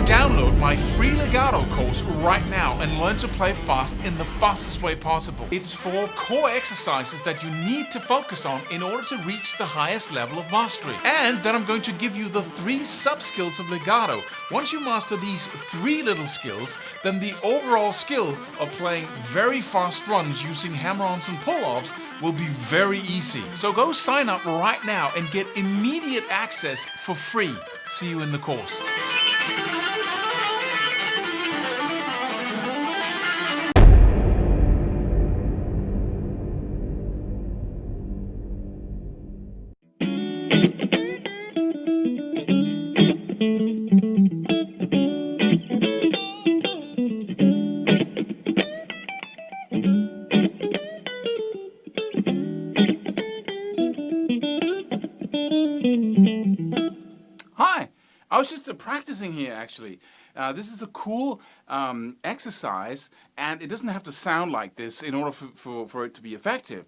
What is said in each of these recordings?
Download my free legato course right now and learn to play fast in the fastest way possible. It's 4 core exercises that you need to focus on in order to reach the highest level of mastery. And then I'm going to give you the 3 sub-skills of legato. Once you master these 3 little skills, then the overall skill of playing very fast runs using hammer-ons and pull-offs will be very easy. So go sign up right now and get immediate access for free. See you in the course. Hi, I was just practicing here actually. This is a cool exercise, and it doesn't have to sound like this in order for it to be effective.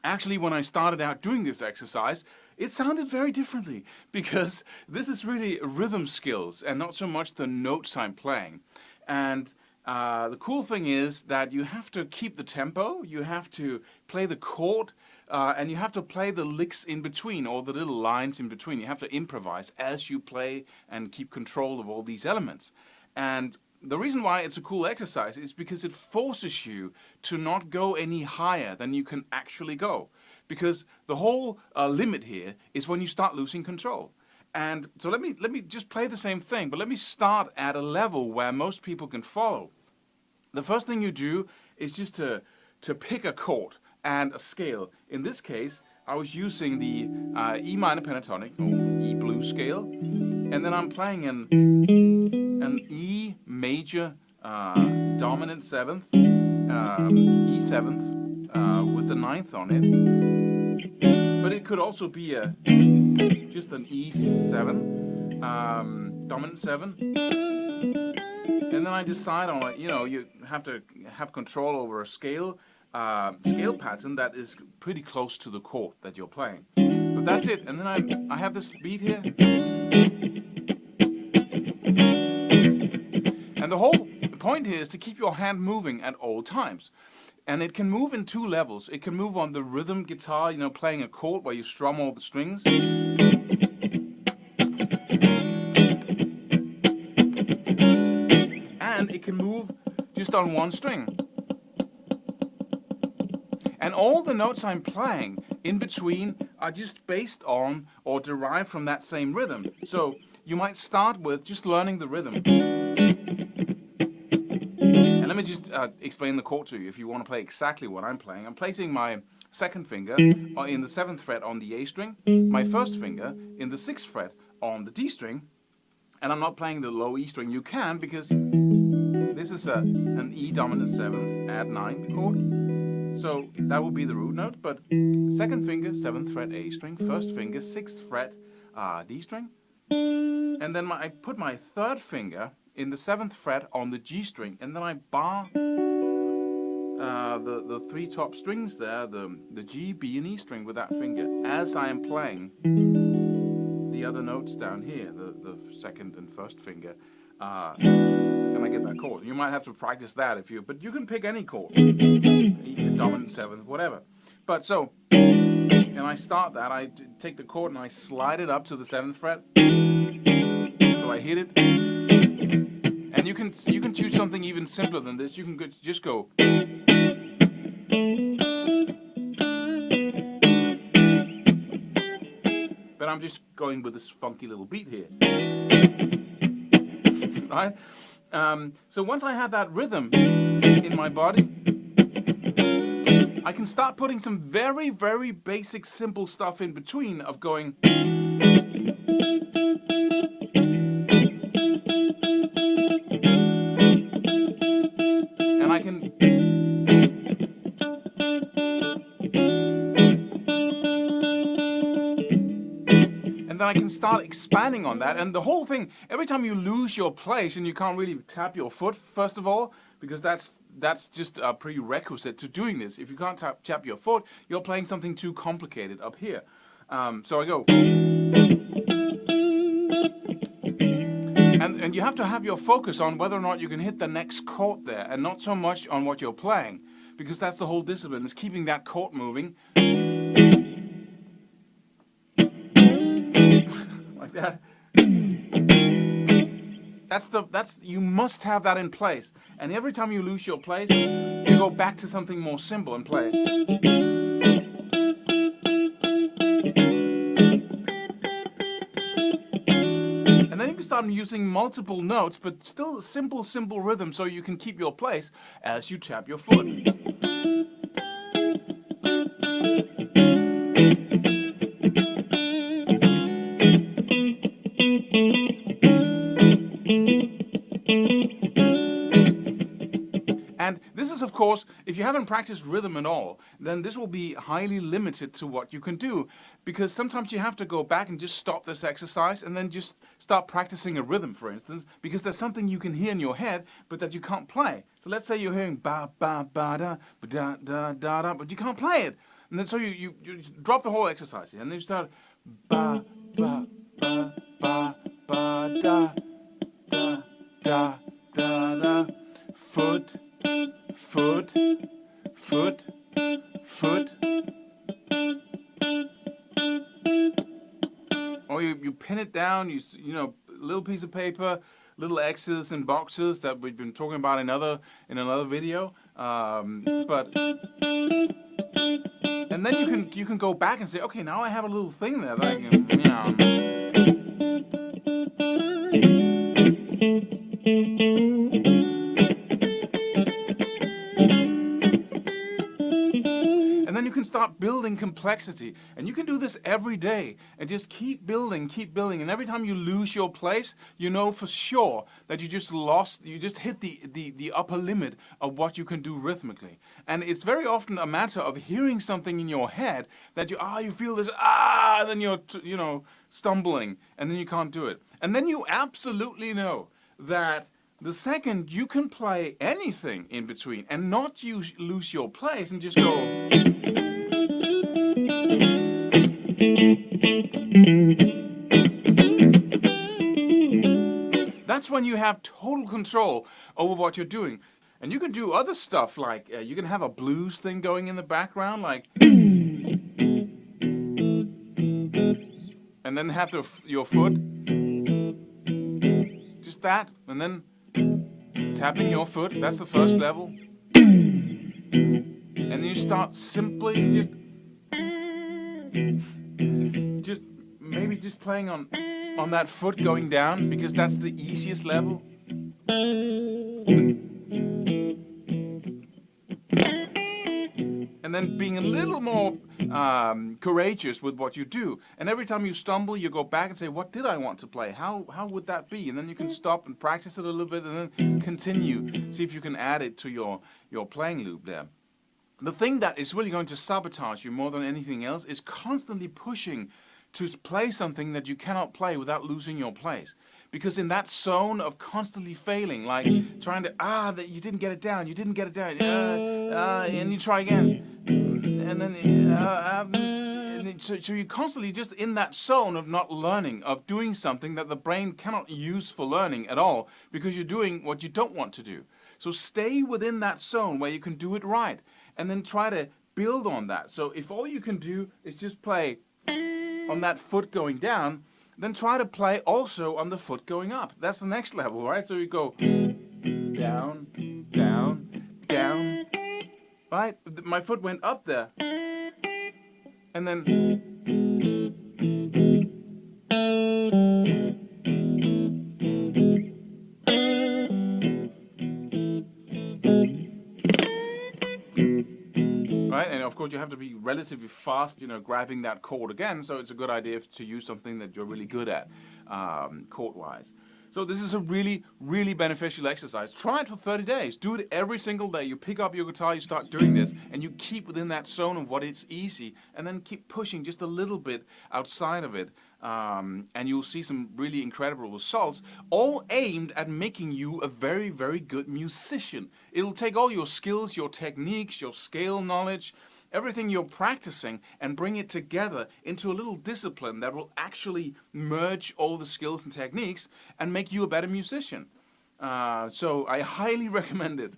Actually, when I started out doing this exercise, it sounded very differently because this is really rhythm skills and not so much the notes I'm playing. And the cool thing is that you have to keep the tempo, you have to play the chord, and you have to play the licks in between, or the little lines in between. You have to improvise as you play and keep control of all these elements. And the reason why it's a cool exercise is because it forces you to not go any higher than you can actually go. Because the whole limit here is when you start losing control. And so let me just play the same thing, but let me start at a level where most people can follow. The first thing you do is just to pick a chord and a scale. In this case, I was using the E minor pentatonic, or E blues scale, and then I'm playing an E major dominant 7th, E 7th with the 9th on it. But it could also be just an E7, dominant 7. And then I decide on, you have to have control over a scale pattern that is pretty close to the chord that you're playing. But that's it. And then I have this beat here. And the whole point here is to keep your hand moving at all times. And it can move in 2 levels. It can move on the rhythm guitar, playing a chord where you strum all the strings. And it can move just on 1 string. And all the notes I'm playing in between are just based on or derived from that same rhythm. So you might start with just learning the rhythm. And let me just explain the chord to you if you want to play exactly what I'm playing. I'm placing my 2nd finger in the 7th fret on the A string, my 1st finger in the 6th fret on the D string, and I'm not playing the low E string. You can, because this is an E dominant 7th add 9th chord. So that would be the root note, but 2nd finger, 7th fret A string, 1st finger, 6th fret D string, and then I put my 3rd finger in the 7th fret on the G string, and then I bar the 3 top strings there, the G, B, and E string with that finger as I am playing the other notes down here, the 2nd and 1st finger, and I get that chord. You might have to practice that but you can pick any chord, dominant 7th, whatever. But so, and I start that, I take the chord and I slide it up to the 7th fret, so I hit it. And you can choose something even simpler than this. You can just go. But I'm just going with this funky little beat here. Right? So once I have that rhythm in my body, I can start putting some very, very basic, simple stuff in between of going. And I can. And then I can start expanding on that. And the whole thing, every time you lose your place and you can't really tap your foot, first of all, because that's just a prerequisite to doing this. If you can't tap your foot, you're playing something too complicated up here. So I go. And you have to have your focus on whether or not you can hit the next chord there, and not so much on what you're playing, because that's the whole discipline, is keeping that chord moving. Like that. You must have that in place. And every time you lose your place, you go back to something more simple and play. And then you can start using multiple notes, but still simple rhythm, so you can keep your place as you tap your foot. And this is, of course, if you haven't practiced rhythm at all, then this will be highly limited to what you can do. Because sometimes you have to go back and just stop this exercise and then just start practicing a rhythm, for instance, because there's something you can hear in your head, but that you can't play. So let's say you're hearing ba ba ba da ba da da da da, but you can't play it. And then so you drop the whole exercise here, and then you start ba ba ba ba ba da da da da da, foot. Foot, foot, foot. Or you pin it down, you know, little piece of paper, little X's and boxes that we've been talking about in another video. But and then you can go back and say, okay, now I have a little thing there that I can, And then you can start building complexity. And you can do this every day and just keep building. And every time you lose your place, you know for sure that you just hit the upper limit of what you can do rhythmically. And it's very often a matter of hearing something in your head that you feel this, and then you're, stumbling, and then you can't do it. And then you absolutely know that the second you can play anything in between and not lose your place and just go. That's when you have total control over what you're doing. And you can do other stuff like you can have a blues thing going in the background, like, and then have your foot, just that, and then tapping your foot. That's the first level. And then you start simply just maybe just playing on that foot going down, because that's the easiest level. And then being a little more courageous with what you do. And every time you stumble, you go back and say, what did I want to play? How would that be? And then you can stop and practice it a little bit and then continue. See if you can add it to your playing loop there. The thing that is really going to sabotage you more than anything else is constantly pushing to play something that you cannot play without losing your place. Because in that zone of constantly failing, like trying to, that you didn't get it down, and you try again. And then, so you're constantly just in that zone of not learning, of doing something that the brain cannot use for learning at all, because you're doing what you don't want to do. So stay within that zone where you can do it right, and then try to build on that. So if all you can do is just play on that foot going down, then try to play also on the foot going up. That's the next level, right? So you go down, down, down, right? My foot went up there, and then right, and of course you have to be relatively fast, grabbing that chord again. So it's a good idea to use something that you're really good at, chord-wise. So this is a really, really beneficial exercise. Try it for 30 days. Do it every single day. You pick up your guitar, you start doing this, and you keep within that zone of what is easy, and then keep pushing just a little bit outside of it. And you'll see some really incredible results, all aimed at making you a very, very good musician. It'll take all your skills, your techniques, your scale knowledge, everything you're practicing and bring it together into a little discipline that will actually merge all the skills and techniques and make you a better musician. So I highly recommend it.